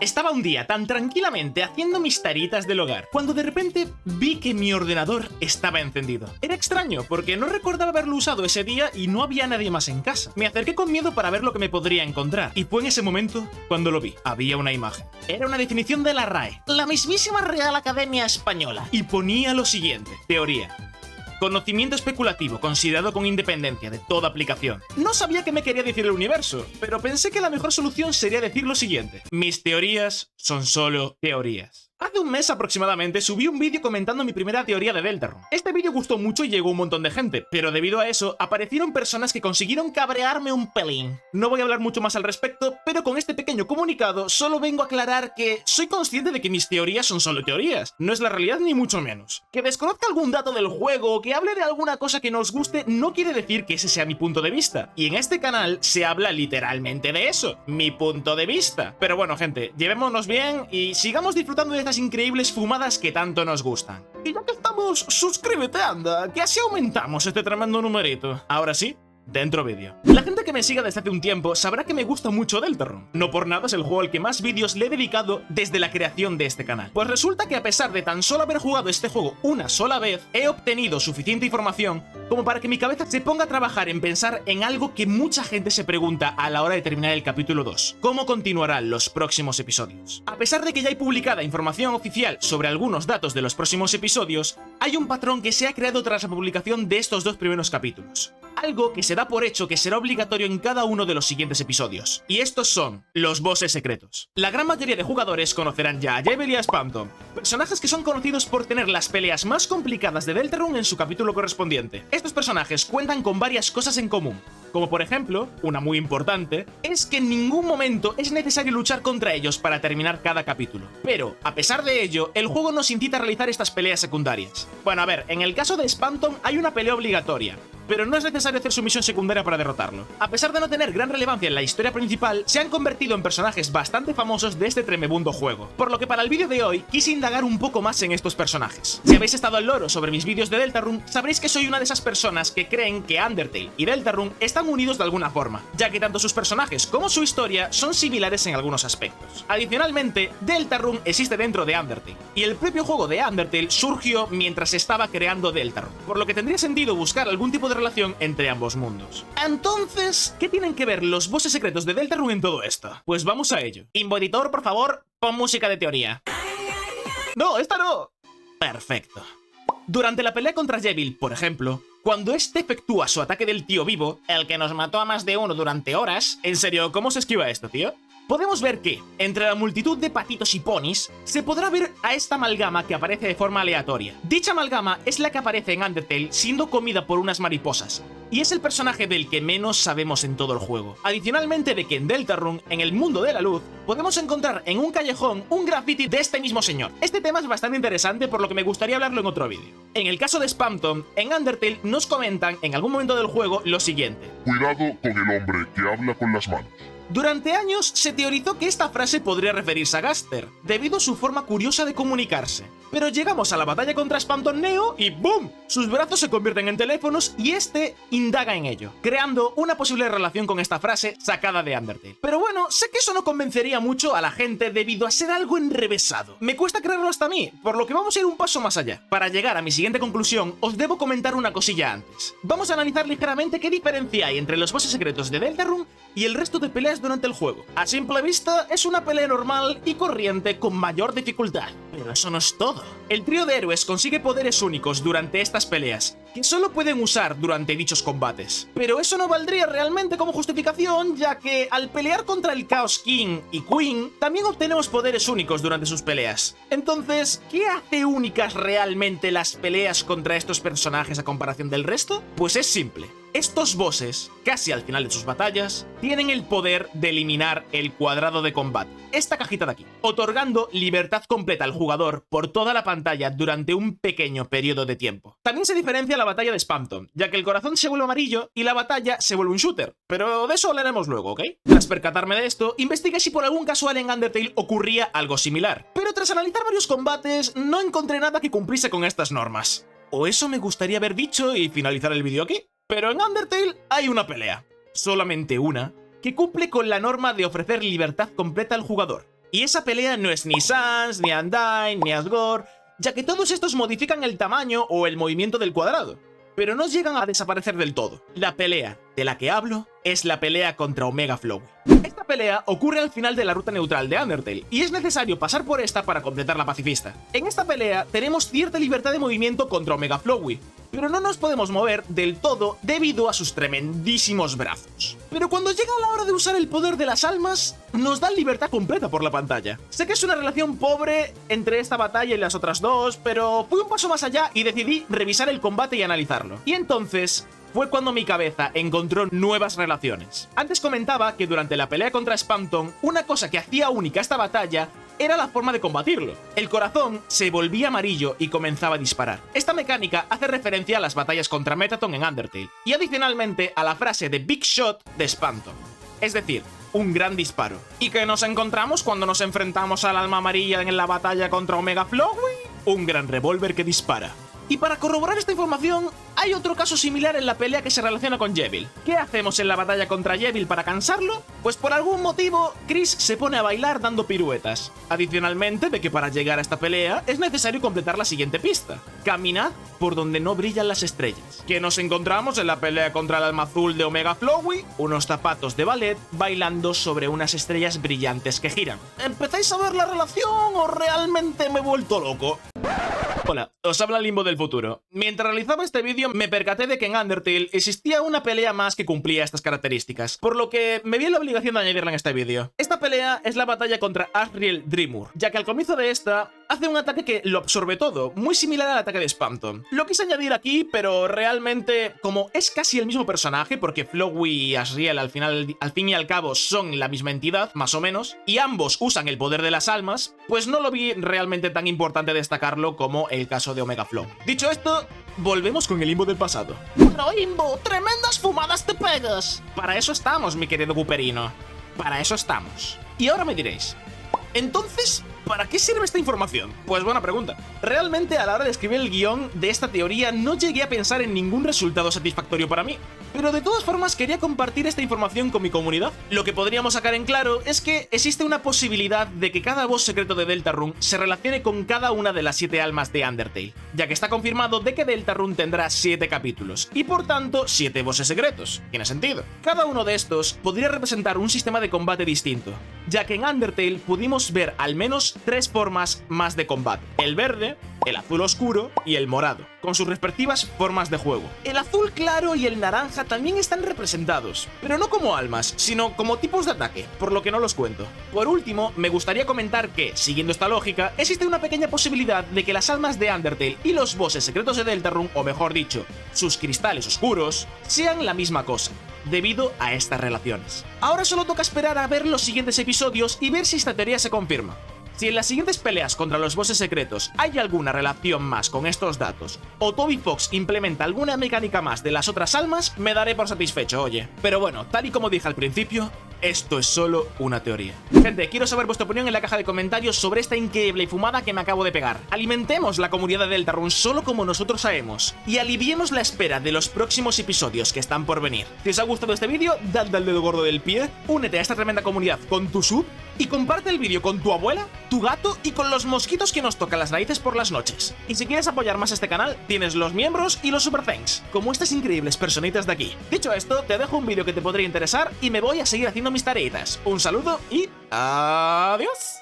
Estaba un día tan tranquilamente haciendo mis taritas del hogar, cuando de repente vi que mi ordenador estaba encendido. Era extraño, porque no recordaba haberlo usado ese día y no había nadie más en casa. Me acerqué con miedo para ver lo que me podría encontrar, y fue en ese momento cuando lo vi. Había una imagen. Era una definición de la RAE, la mismísima Real Academia Española, y ponía lo siguiente: teoría. Conocimiento especulativo, considerado con independencia de toda aplicación. No sabía qué me quería decir el universo, pero pensé que la mejor solución sería decir lo siguiente: mis teorías son solo teorías. Hace un mes aproximadamente subí un vídeo comentando mi primera teoría de Deltarune. Este vídeo gustó mucho y llegó un montón de gente, pero debido a eso aparecieron personas que consiguieron cabrearme un pelín. No voy a hablar mucho más al respecto, pero con este pequeño comunicado solo vengo a aclarar que soy consciente de que mis teorías son solo teorías, no es la realidad ni mucho menos. Que desconozca algún dato del juego o que hable de alguna cosa que no os guste no quiere decir que ese sea mi punto de vista. Y en este canal se habla literalmente de eso, mi punto de vista. Pero bueno, gente, llevémonos bien y sigamos disfrutando de estas increíbles fumadas que tanto nos gustan. Y ya que estamos, suscríbete, anda, que así aumentamos este tremendo numerito. Ahora sí, dentro vídeo. La gente que me siga desde hace un tiempo sabrá que me gusta mucho Deltarune. No por nada es el juego al que más vídeos le he dedicado desde la creación de este canal. Pues resulta que a pesar de tan solo haber jugado este juego una sola vez, he obtenido suficiente información como para que mi cabeza se ponga a trabajar en pensar en algo que mucha gente se pregunta a la hora de terminar el capítulo 2. ¿Cómo continuarán los próximos episodios? A pesar de que ya hay publicada información oficial sobre algunos datos de los próximos episodios, hay un patrón que se ha creado tras la publicación de estos dos primeros capítulos. Algo que se da por hecho que será obligatorio en cada uno de los siguientes episodios. Y estos son los bosses secretos. La gran mayoría de jugadores conocerán ya a Jebel y a Spamton, personajes que son conocidos por tener las peleas más complicadas de Deltarune en su capítulo correspondiente. Estos personajes cuentan con varias cosas en común, como por ejemplo, una muy importante, es que en ningún momento es necesario luchar contra ellos para terminar cada capítulo. Pero, a pesar de ello, el juego nos incita a realizar estas peleas secundarias. Bueno, a ver, en el caso de Spamton hay una pelea obligatoria, pero no es necesario hacer su misión secundaria para derrotarlo. A pesar de no tener gran relevancia en la historia principal, se han convertido en personajes bastante famosos de este tremebundo juego, por lo que para el vídeo de hoy quise indagar un poco más en estos personajes. Si habéis estado al loro sobre mis vídeos de Deltarune, sabréis que soy una de esas personas que creen que Undertale y Deltarune están unidos de alguna forma, ya que tanto sus personajes como su historia son similares en algunos aspectos. Adicionalmente, Deltarune existe dentro de Undertale, y el propio juego de Undertale surgió mientras estaba creando Deltarune, por lo que tendría sentido buscar algún tipo de relación entre ambos mundos. Entonces, ¿qué tienen que ver los bosses secretos de Deltarune en todo esto? Pues vamos a ello. Invoeditor, por favor, pon música de teoría. ¡No, esta no! Perfecto. Durante la pelea contra Jebel, por ejemplo, cuando este efectúa su ataque del tío vivo, el que nos mató a más de uno durante horas... En serio, ¿cómo se esquiva esto, tío? Podemos ver que, entre la multitud de patitos y ponis, se podrá ver a esta amalgama que aparece de forma aleatoria. Dicha amalgama es la que aparece en Undertale siendo comida por unas mariposas, y es el personaje del que menos sabemos en todo el juego. Adicionalmente de que en Deltarune, en el mundo de la luz, podemos encontrar en un callejón un graffiti de este mismo señor. Este tema es bastante interesante, por lo que me gustaría hablarlo en otro vídeo. En el caso de Spamton, en Undertale nos comentan en algún momento del juego lo siguiente: cuidado con el hombre que habla con las manos. Durante años se teorizó que esta frase podría referirse a Gaster, debido a su forma curiosa de comunicarse. Pero llegamos a la batalla contra Spamton Neo y ¡boom! Sus brazos se convierten en teléfonos y este indaga en ello, creando una posible relación con esta frase sacada de Undertale. Pero bueno, sé que eso no convencería mucho a la gente debido a ser algo enrevesado. Me cuesta creerlo hasta a mí, por lo que vamos a ir un paso más allá. Para llegar a mi siguiente conclusión, os debo comentar una cosilla antes. Vamos a analizar ligeramente qué diferencia hay entre los bosses secretos de Deltarune y el resto de peleas durante el juego. A simple vista, es una pelea normal y corriente con mayor dificultad. Pero eso no es todo. El trío de héroes consigue poderes únicos durante estas peleas, que solo pueden usar durante dichos combates. Pero eso no valdría realmente como justificación, ya que al pelear contra el Chaos King y Queen, también obtenemos poderes únicos durante sus peleas. Entonces, ¿qué hace únicas realmente las peleas contra estos personajes a comparación del resto? Pues es simple. Estos bosses, casi al final de sus batallas, tienen el poder de eliminar el cuadrado de combate, esta cajita de aquí, otorgando libertad completa al jugador por toda la pantalla durante un pequeño periodo de tiempo. También se diferencia la batalla de Spamton, ya que el corazón se vuelve amarillo y la batalla se vuelve un shooter, pero de eso hablaremos luego, ¿ok? Tras percatarme de esto, investigué si por algún casual en Undertale ocurría algo similar, pero tras analizar varios combates, no encontré nada que cumpliese con estas normas. O eso me gustaría haber dicho y finalizar el vídeo aquí. Pero en Undertale hay una pelea, solamente una, que cumple con la norma de ofrecer libertad completa al jugador. Y esa pelea no es ni Sans, ni Undyne, ni Asgore, ya que todos estos modifican el tamaño o el movimiento del cuadrado, pero no llegan a desaparecer del todo. La pelea de la que hablo es la pelea contra Omega Flowey. Esta pelea ocurre al final de la ruta neutral de Undertale, y es necesario pasar por esta para completar la pacifista. En esta pelea tenemos cierta libertad de movimiento contra Omega Flowey, pero no nos podemos mover del todo debido a sus tremendísimos brazos. Pero cuando llega la hora de usar el poder de las almas, nos dan libertad completa por la pantalla. Sé que es una relación pobre entre esta batalla y las otras dos, pero fui un paso más allá y decidí revisar el combate y analizarlo. Y entonces fue cuando mi cabeza encontró nuevas relaciones. Antes comentaba que durante la pelea contra Spamton, una cosa que hacía única esta batalla era la forma de combatirlo. El corazón se volvía amarillo y comenzaba a disparar. Esta mecánica hace referencia a las batallas contra Mettaton en Undertale, y adicionalmente a la frase de Big Shot de Spamton. Es decir, un gran disparo. ¿Y qué nos encontramos cuando nos enfrentamos al alma amarilla en la batalla contra Omega Flowey? Un gran revólver que dispara. Y para corroborar esta información, hay otro caso similar en la pelea que se relaciona con Yevil. ¿Qué hacemos en la batalla contra Yevil para cansarlo? Pues por algún motivo, Chris se pone a bailar dando piruetas. Adicionalmente de que para llegar a esta pelea es necesario completar la siguiente pista: caminad por donde no brillan las estrellas. ¿Qué nos encontramos en la pelea contra el alma azul de Omega Flowey? Unos zapatos de ballet bailando sobre unas estrellas brillantes que giran. ¿Empezáis a ver la relación o realmente me he vuelto loco? Hola, os habla Limbo del futuro. Mientras realizaba este vídeo me percaté de que en Undertale existía una pelea más que cumplía estas características, por lo que me vi en la obligación de añadirla en este vídeo. Esta pelea es la batalla contra Asriel Dreemurr, ya que al comienzo de esta hace un ataque que lo absorbe todo, muy similar al ataque de Spamton. Lo quise añadir aquí, pero realmente, como es casi el mismo personaje, porque Flowey y Asriel al fin y al cabo son la misma entidad, más o menos, y ambos usan el poder de las almas, pues no lo vi realmente tan importante destacarlo como el caso de Omega Flowey. Dicho esto, volvemos con el Limbo del pasado. Bueno, Limbo, tremendas fumadas te pegas. Para eso estamos, mi querido Cooperino. Para eso estamos. Y ahora me diréis, entonces, ¿para qué sirve esta información? Pues buena pregunta. Realmente a la hora de escribir el guión de esta teoría no llegué a pensar en ningún resultado satisfactorio para mí, pero de todas formas quería compartir esta información con mi comunidad. Lo que podríamos sacar en claro es que existe una posibilidad de que cada boss secreto de Deltarune se relacione con cada una de las 7 almas de Undertale, ya que está confirmado de que Deltarune tendrá 7 capítulos, y por tanto 7 bosses secretos. Tiene sentido. Cada uno de estos podría representar un sistema de combate distinto, ya que en Undertale pudimos ver al menos 3 formas más de combate: el verde, el azul oscuro y el morado, con sus respectivas formas de juego. El azul claro y el naranja también están representados, pero no como almas, sino como tipos de ataque, por lo que no los cuento. Por último, me gustaría comentar que, siguiendo esta lógica, existe una pequeña posibilidad de que las almas de Undertale y los bosses secretos de Deltarune, o mejor dicho, sus cristales oscuros, sean la misma cosa, debido a estas relaciones. Ahora solo toca esperar a ver los siguientes episodios y ver si esta teoría se confirma. Si en las siguientes peleas contra los bosses secretos hay alguna relación más con estos datos, o Toby Fox implementa alguna mecánica más de las otras almas, me daré por satisfecho, oye. Pero bueno, tal y como dije al principio, esto es solo una teoría. Gente, quiero saber vuestra opinión en la caja de comentarios sobre esta increíble fumada que me acabo de pegar. Alimentemos la comunidad de Deltarune solo como nosotros sabemos, y aliviemos la espera de los próximos episodios que están por venir. Si os ha gustado este vídeo, dadle al dedo gordo del pie, únete a esta tremenda comunidad con tu sub, y comparte el vídeo con tu abuela, tu gato y con los mosquitos que nos tocan las narices por las noches. Y si quieres apoyar más este canal, tienes los miembros y los super thanks, como estas increíbles personitas de aquí. Dicho esto, te dejo un vídeo que te podría interesar y me voy a seguir haciendo mis tareitas. Un saludo y adiós.